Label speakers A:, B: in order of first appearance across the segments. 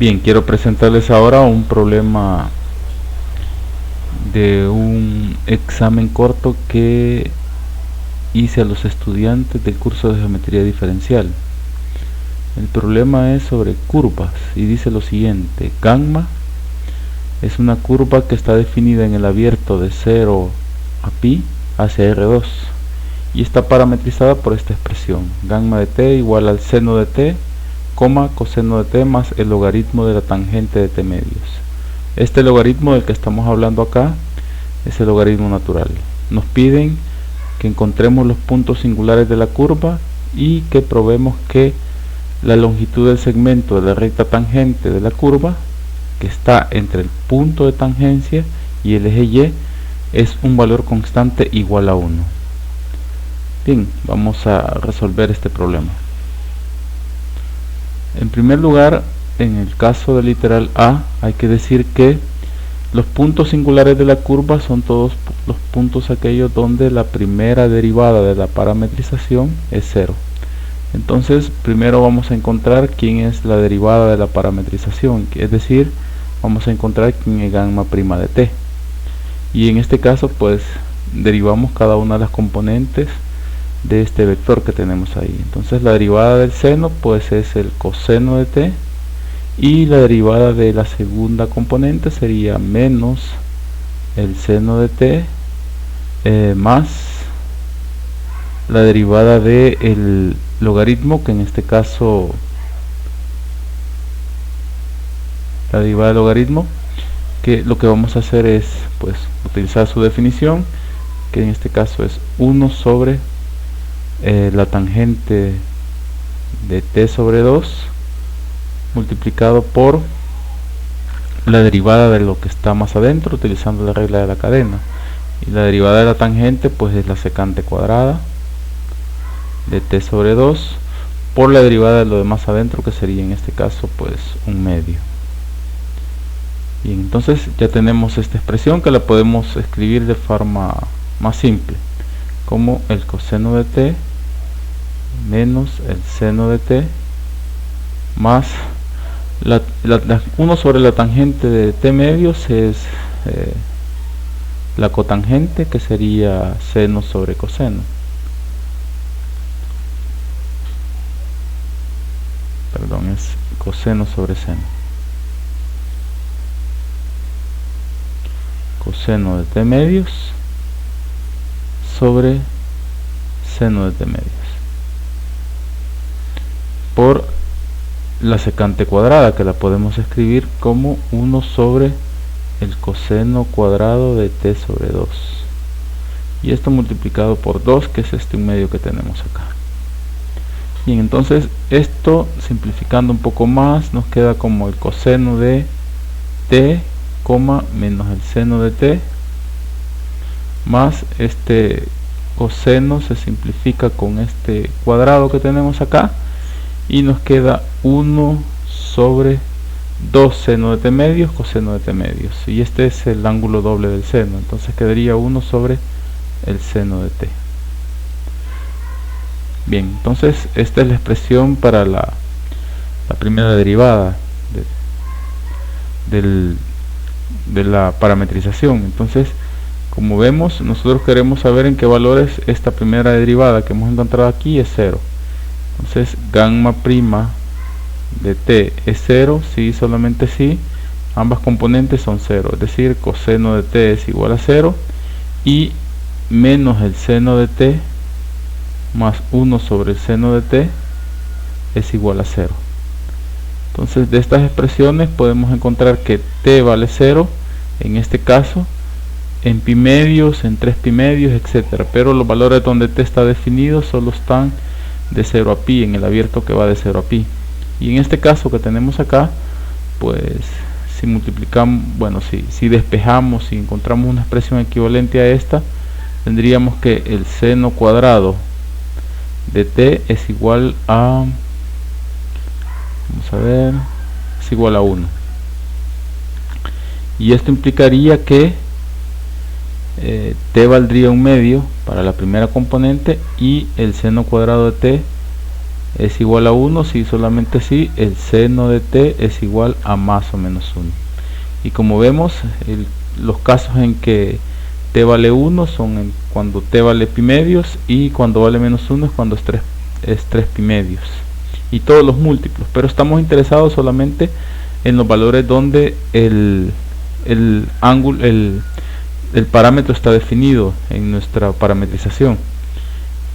A: Bien, quiero presentarles ahora un problema de un examen corto que hice a los estudiantes del curso de geometría diferencial. El problema es sobre curvas y dice lo siguiente: gamma es una curva que está definida en el abierto de 0 a pi hacia R2 y está parametrizada por esta expresión: gamma de t igual al seno de t, coseno de t más el logaritmo de la tangente de t medios. Este logaritmo del que estamos hablando acá es el logaritmo natural. Nos piden que encontremos los puntos singulares de la curva y que probemos que la longitud del segmento de la recta tangente de la curva, que está entre el punto de tangencia y el eje Y, es un valor constante igual a 1. Bien, vamos a resolver este problema. En primer lugar, en el caso del literal A, hay que decir que los puntos singulares de la curva son todos los puntos aquellos donde la primera derivada de la parametrización es 0. Entonces, primero vamos a encontrar quién es la derivada de la parametrización, es decir, vamos a encontrar quién es gamma prima de t. Y en este caso, pues, derivamos cada una de las componentes de este vector que tenemos ahí. Entonces, la derivada del seno, pues, es el coseno de t, y la derivada de la segunda componente sería menos el seno de t más la derivada del logaritmo, que en este caso la derivada del logaritmo, que lo que vamos a hacer es pues utilizar su definición, que en este caso es 1 sobre la tangente de t sobre 2 multiplicado por la derivada de lo que está más adentro, utilizando la regla de la cadena. Y la derivada de la tangente pues es la secante cuadrada de t sobre 2 por la derivada de lo de más adentro, que sería en este caso pues un medio. Bien, entonces ya tenemos esta expresión que la podemos escribir de forma más simple, como el coseno de t menos el seno de t más 1 sobre la tangente de t medios es la cotangente, que sería seno sobre coseno. Perdón, es coseno sobre seno. Coseno de t medios sobre seno de t medios por la secante cuadrada, que la podemos escribir como 1 sobre el coseno cuadrado de t sobre 2, y esto multiplicado por 2, que es este un medio que tenemos acá. Bien, entonces esto, simplificando un poco más, nos queda como el coseno de t, menos el seno de t, más este coseno se simplifica con este cuadrado que tenemos acá, y nos queda 1 sobre 2 seno de t medios, coseno de t medios, y este es el ángulo doble del seno, entonces quedaría 1 sobre el seno de t. Bien, entonces esta es la expresión para la primera derivada de la parametrización. Entonces, como vemos, nosotros queremos saber en qué valores esta primera derivada que hemos encontrado aquí es 0. Entonces, gamma prima de t es 0, si solamente si ambas componentes son 0, es decir, coseno de t es igual a 0 y menos el seno de t más 1 sobre el seno de t es igual a 0. Entonces, de estas expresiones podemos encontrar que t vale 0 en este caso, en pi medios, en 3 pi medios, etcétera, pero los valores donde t está definido solo están de 0 a pi, en el abierto que va de 0 a pi. Y en este caso que tenemos acá, pues si multiplicamos, bueno, si despejamos, si encontramos una expresión equivalente a esta, tendríamos que el seno cuadrado de t es igual a, vamos a ver, es igual a 1. Y esto implicaría que t valdría un medio para la primera componente y el seno cuadrado de t es igual a 1, si solamente si el seno de t es igual a más o menos 1. Y como vemos, los casos en que t vale 1 son cuando t vale pi medios, y cuando vale menos 1 es cuando es 3 pi medios, y todos los múltiplos, pero estamos interesados solamente en los valores donde el ángulo, el parámetro está definido en nuestra parametrización,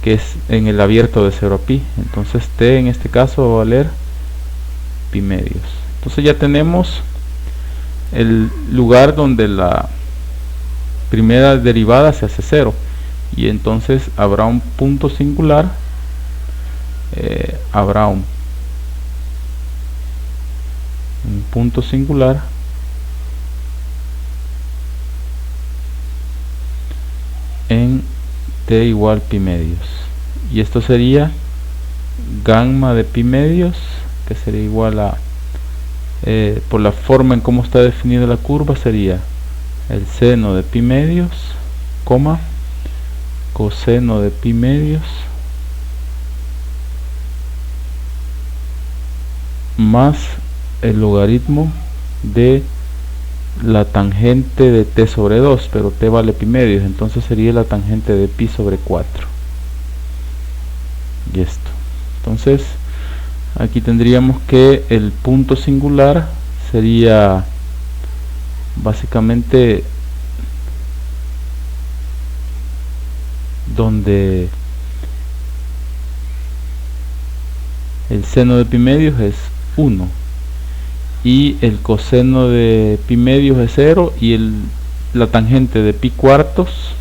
A: que es en el abierto de 0 a pi. Entonces t en este caso va a valer pi medios. Entonces ya tenemos el lugar donde la primera derivada se hace 0, y entonces habrá un punto singular, habrá un punto singular en t igual pi medios, y esto sería gamma de pi medios, que sería igual a, por la forma en cómo está definida la curva, sería el seno de pi medios, coma, coseno de pi medios, más el logaritmo de la tangente de t sobre 2, pero t vale pi medios, entonces sería la tangente de pi sobre 4. Y esto, entonces aquí tendríamos que el punto singular sería básicamente donde el seno de pi medios es 1 y el coseno de pi medios es 0, y la tangente de pi cuartos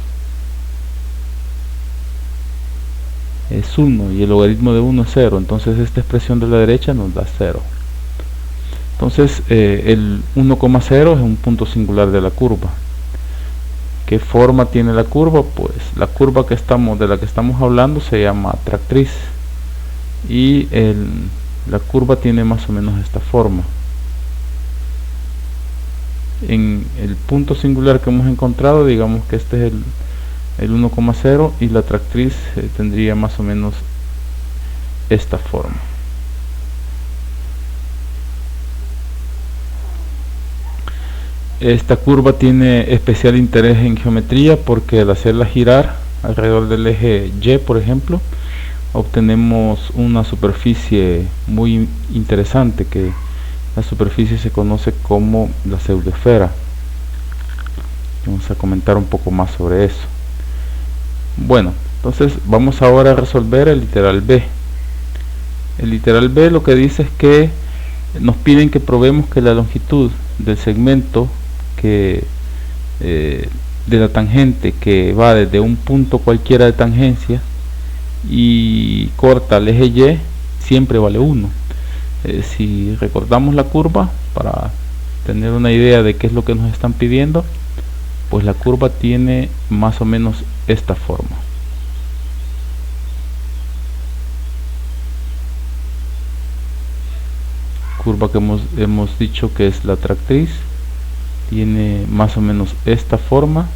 A: es 1 y el logaritmo de 1 es 0. Entonces esta expresión de la derecha nos da 0. Entonces el 1,0 es un punto singular de la curva. ¿Qué forma tiene la curva? Pues la curva de la que estamos hablando se llama tractriz, y la curva tiene más o menos esta forma. En el punto singular que hemos encontrado, digamos que este es el 1,0, y la tractriz tendría más o menos esta forma. Esta curva tiene especial interés en geometría porque al hacerla girar alrededor del eje Y, por ejemplo, obtenemos una superficie muy interesante, que la superficie se conoce como la pseudoesfera. Vamos a comentar un poco más sobre eso. Bueno, entonces vamos ahora a resolver el literal B. El literal B lo que dice es que nos piden que probemos que la longitud del segmento de la tangente que va desde un punto cualquiera de tangencia y corta el eje Y siempre vale 1. Si recordamos la curva, para tener una idea de qué es lo que nos están pidiendo, pues la curva tiene más o menos esta forma. Curva que hemos dicho que es la tractriz, tiene más o menos esta forma.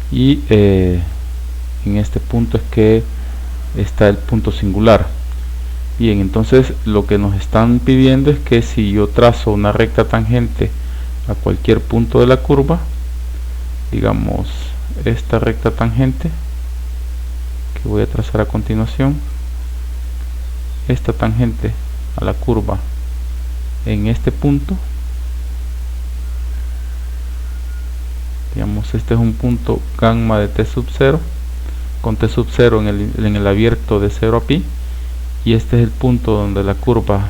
A: Y en este punto es que está el punto singular. Bien, entonces lo que nos están pidiendo es que si yo trazo una recta tangente a cualquier punto de la curva, digamos esta recta tangente que voy a trazar a continuación, esta tangente a la curva en este punto, digamos este es un punto gamma de t sub 0 con t sub 0 en el abierto de 0 a pi, y este es el punto donde la curva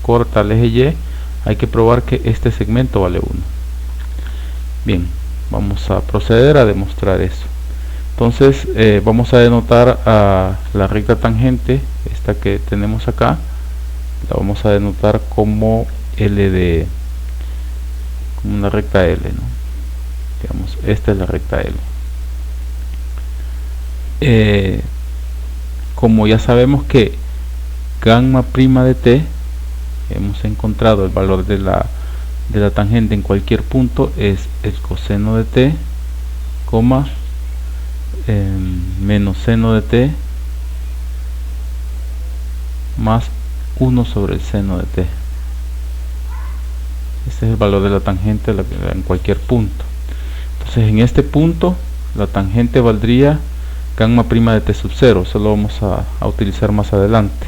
A: corta el eje Y. Hay que probar que este segmento vale 1. Bien, vamos a proceder a demostrar eso. Entonces vamos a denotar a la recta tangente, esta que tenemos acá, la vamos a denotar como como una recta L, ¿no? Digamos, esta es la recta L. Como ya sabemos que gamma prima de t, hemos encontrado el valor de la tangente en cualquier punto, es el coseno de t coma, menos seno de t más 1 sobre el seno de t. Este es el valor de la tangente en cualquier punto. Entonces en este punto la tangente valdría gamma prima de t sub 0. Eso lo vamos a utilizar más adelante.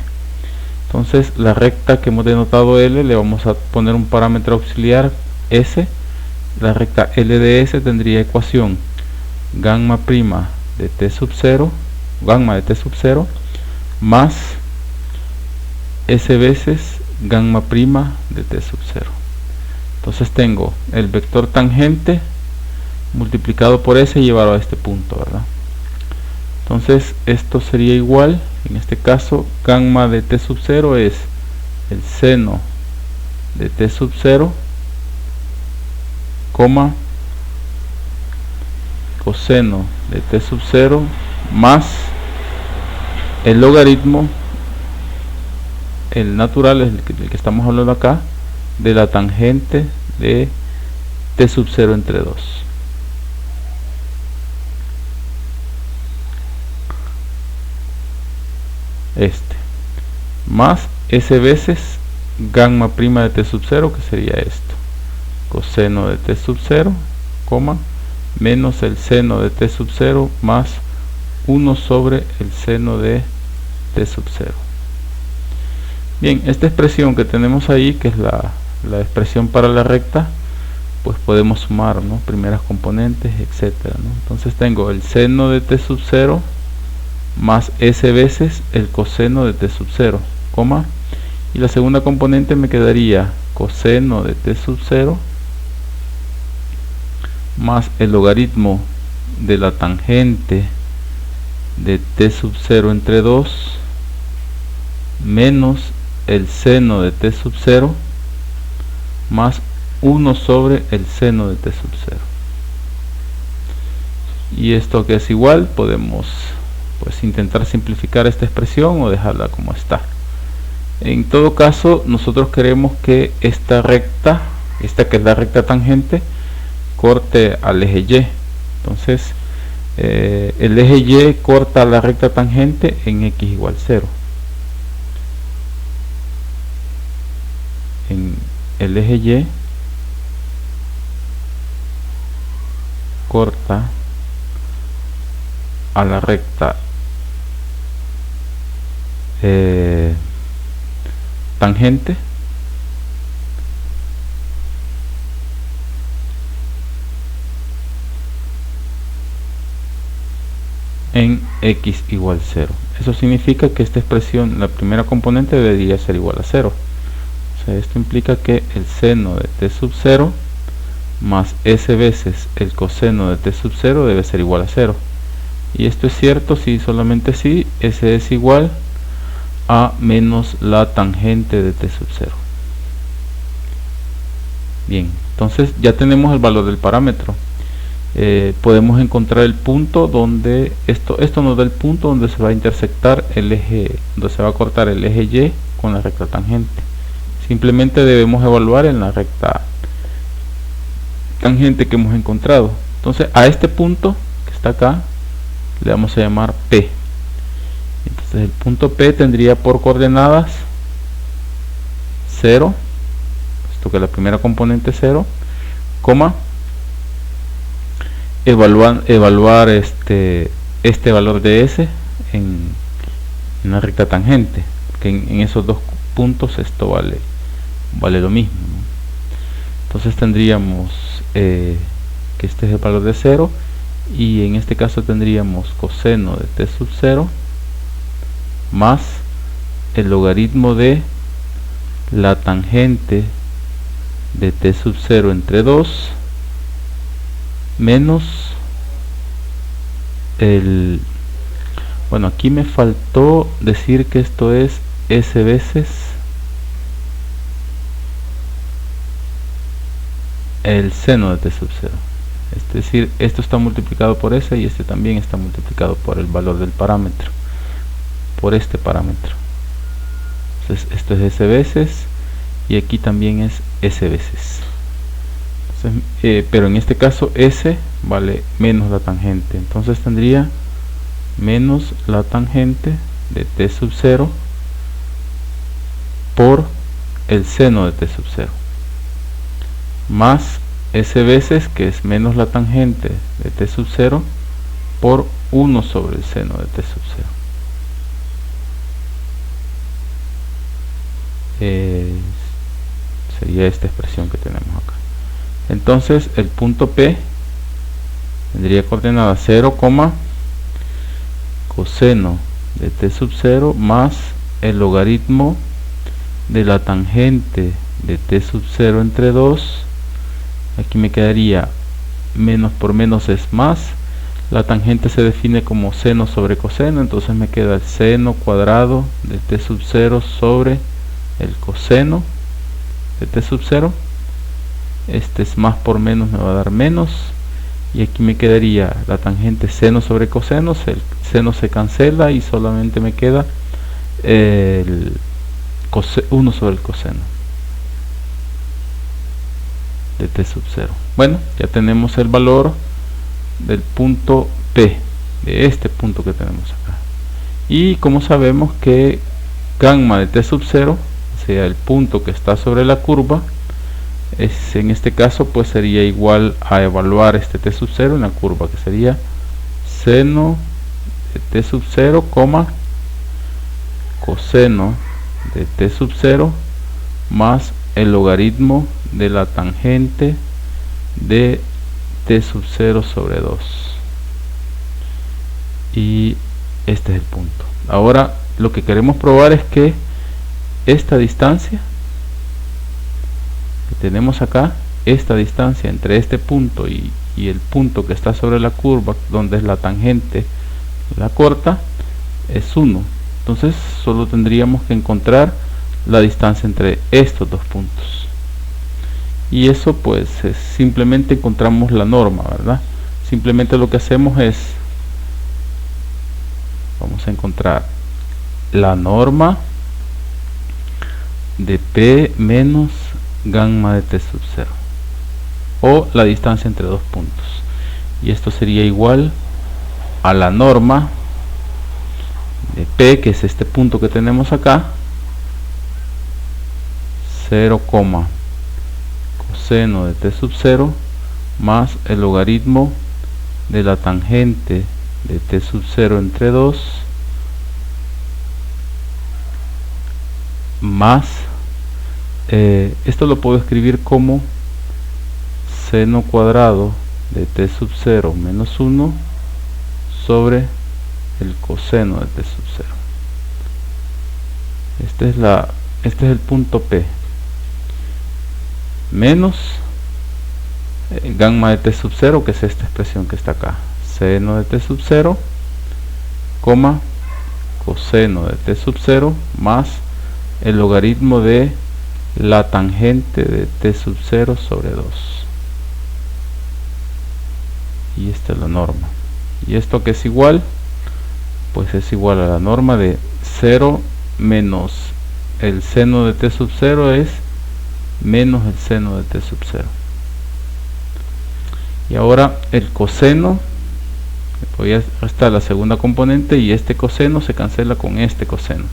A: Entonces la recta que hemos denotado L, le vamos a poner un parámetro auxiliar S. La recta L de S tendría ecuación gamma prima de t sub 0, gamma de t sub 0 más S veces gamma prima de t sub 0. Entonces tengo el vector tangente multiplicado por S y llevado a este punto, ¿verdad? Entonces esto sería igual, en este caso, gamma de t sub 0 es el seno de t sub 0, coma, coseno de t sub 0 más el logaritmo, el natural, es el que estamos hablando acá, de la tangente de t sub 0 entre 2. Este más S veces gamma prima de t sub 0, que sería esto, coseno de t sub 0, coma, menos el seno de t sub 0 más 1 sobre el seno de t sub 0. Bien, esta expresión que tenemos ahí, que es la expresión para la recta, pues podemos sumar, ¿no?, primeras componentes, etcétera, ¿no? Entonces tengo el seno de t sub 0 más S veces el coseno de t sub 0, coma, y la segunda componente me quedaría coseno de t sub 0 más el logaritmo de la tangente de t sub 0 entre 2 menos el seno de t sub 0 más 1 sobre el seno de t sub 0. Y esto, que es igual, podemos pues intentar simplificar esta expresión o dejarla como está. En todo caso, nosotros queremos que esta recta, esta que es la recta tangente, corte al eje Y. Entonces el eje Y corta la recta tangente en x igual 0. En el eje Y corta a la recta tangente en x igual 0. Eso significa que esta expresión, la primera componente, debería ser igual a 0. O sea, esto implica que el seno de t sub 0 más S veces el coseno de t sub 0 debe ser igual a 0. Y esto es cierto si solamente si S es igual a menos la tangente de t sub 0. Bien, entonces ya tenemos el valor del parámetro. Podemos encontrar el punto donde esto nos da el punto donde se va a intersectar el eje, donde se va a cortar el eje Y con la recta tangente. Simplemente debemos evaluar en la recta tangente que hemos encontrado. Entonces a este punto que está acá le vamos a llamar P. Entonces el punto P tendría por coordenadas 0, esto que es la primera componente 0, coma, evaluar este valor de S en una recta tangente, que en esos dos puntos esto vale lo mismo, ¿no? Entonces tendríamos que este es el valor de 0, y en este caso tendríamos coseno de t sub 0 más el logaritmo de la tangente de t sub 0 entre 2 menos el, bueno, aquí me faltó decir que esto es S veces el seno de t sub 0. Es decir, esto está multiplicado por S y este también está multiplicado por el valor del parámetro, por este parámetro. Entonces esto es S veces y aquí también es S veces. Entonces, pero en este caso S vale menos la tangente, entonces tendría menos la tangente de t sub 0 por el seno de t sub 0 más S veces, que es menos la tangente de t sub 0 por 1 sobre el seno de t sub 0. Sería esta expresión que tenemos acá. Entonces el punto P tendría coordenada 0, coseno de t sub 0 más el logaritmo de la tangente de t sub 0 entre 2. Aquí me quedaría menos por menos es más. La tangente se define como seno sobre coseno, entonces me queda el seno cuadrado de t sub 0 sobre el coseno de t sub 0. Este es más por menos, me va a dar menos, y aquí me quedaría la tangente seno sobre coseno, el seno se cancela y solamente me queda el 1 sobre el coseno de t sub 0. Bueno, ya tenemos el valor del punto P, de este punto que tenemos acá, y como sabemos que gamma de t sub 0, o sea el punto que está sobre la curva, en este caso pues sería igual a evaluar este t sub 0 en la curva, que sería seno de t sub 0, coseno de t sub 0 más el logaritmo de la tangente de t sub 0 sobre 2, y este es el punto. Ahora lo que queremos probar es que esta distancia que tenemos acá, esta distancia entre este punto y el punto que está sobre la curva, donde es la tangente la corta, es 1. Entonces solo tendríamos que encontrar la distancia entre estos dos puntos, y eso pues simplemente encontramos la norma, ¿verdad? Simplemente lo que hacemos es, vamos a encontrar la norma de P menos gamma de t sub 0, o la distancia entre dos puntos, y esto sería igual a la norma de P, que es este punto que tenemos acá, 0, coseno de t sub 0 más el logaritmo de la tangente de t sub 0 entre 2 más esto lo puedo escribir como seno cuadrado de t sub 0 menos 1 sobre el coseno de t sub 0. Este es el punto P, menos gamma de t sub 0, que es esta expresión que está acá, seno de t sub 0, coseno de t sub 0 más el logaritmo de la tangente de t sub 0 sobre 2, y esta es la norma. Y esto que es igual, pues es igual a la norma de 0 menos el seno de t sub 0 es menos el seno de t sub 0. Y ahora el coseno, voy a restar la segunda componente, y este coseno se cancela con este coseno.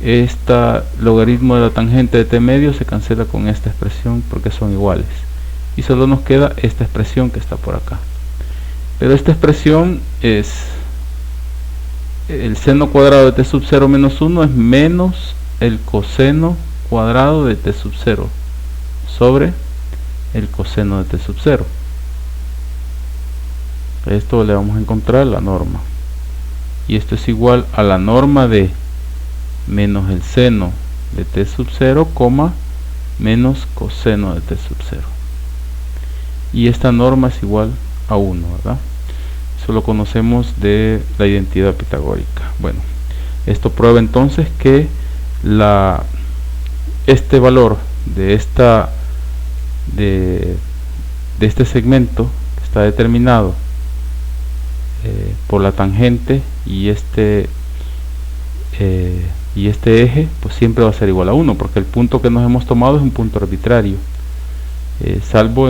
A: Este logaritmo de la tangente de t medio se cancela con esta expresión porque son iguales, y solo nos queda esta expresión que está por acá. Pero esta expresión es el seno cuadrado de t sub 0 menos 1 es menos el coseno cuadrado de t sub 0 sobre el coseno de t sub 0. Esto le vamos a encontrar la norma, y esto es igual a la norma de menos el seno de t sub 0, menos coseno de t sub 0, y esta norma es igual a 1, ¿verdad? Eso lo conocemos de la identidad pitagórica. Bueno, esto prueba entonces que este valor de este segmento está determinado por la tangente, y este eje pues siempre va a ser igual a 1, porque el punto que nos hemos tomado es un punto arbitrario. salvo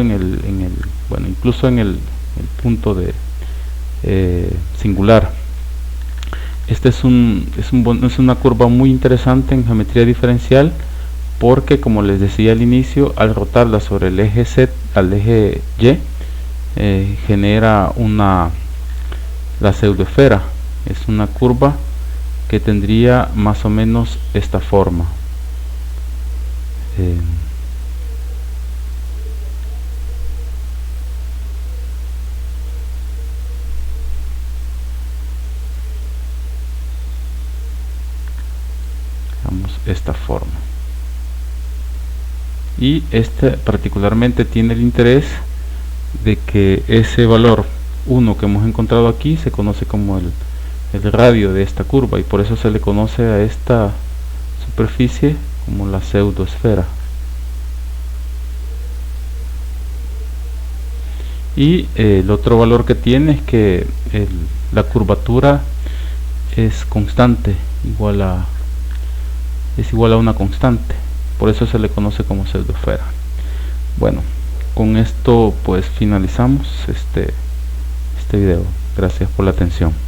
A: bueno, incluso en el punto de singular. Este es una curva muy interesante en geometría diferencial, porque como les decía al inicio, al rotarla sobre el eje Z, al eje Y, genera la pseudoesfera. Es una curva que tendría más o menos esta forma. Esta forma, y este particularmente tiene el interés de que ese valor 1 que hemos encontrado aquí se conoce como el radio de esta curva, y por eso se le conoce a esta superficie como la pseudoesfera. Y el otro valor que tiene es que la curvatura es constante, es igual a una constante, por eso se le conoce como pseudoesfera. Bueno, con esto pues finalizamos este video. Gracias por la atención.